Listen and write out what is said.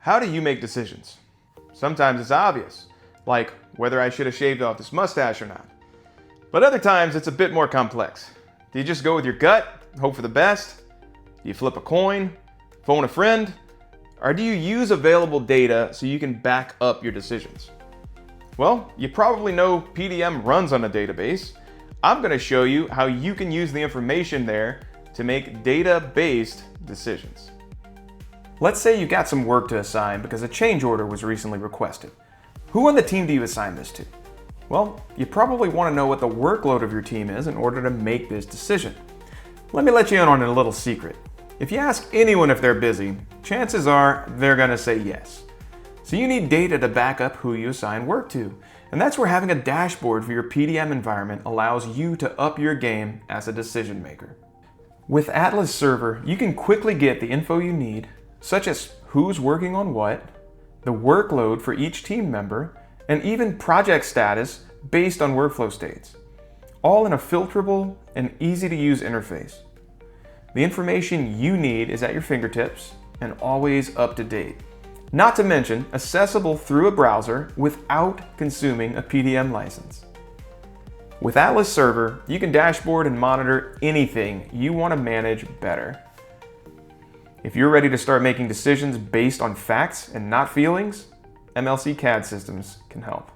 How do you make decisions? Sometimes it's obvious, like whether I should have shaved off this mustache or not. But other times it's a bit more complex. Do you just go with your gut, hope for the best? Do you flip a coin, phone a friend? Or do you use available data so you can back up your decisions? Well, you probably know PDM runs on a database. I'm going to show you how you can use the information there to make data-based decisions. Let's say you got some work to assign because a change order was recently requested. Who on the team do you assign this to? Well, you probably want to know what the workload of your team is in order to make this decision. Let me let you in on a little secret. If you ask anyone if they're busy, chances are they're going to say yes. So you need data to back up who you assign work to. And that's where having a dashboard for your PDM environment allows you to up your game as a decision maker. With Atlas Server, you can quickly get the info you need, such as who's working on what, the workload for each team member, and even project status based on workflow states, all in a filterable and easy to use interface. The information you need is at your fingertips and always up to date. Not to mention accessible through a browser without consuming a PDM license. With Atlas Server, you can dashboard and monitor anything you want to manage better. If you're ready to start making decisions based on facts and not feelings, MLC CAD Systems can help.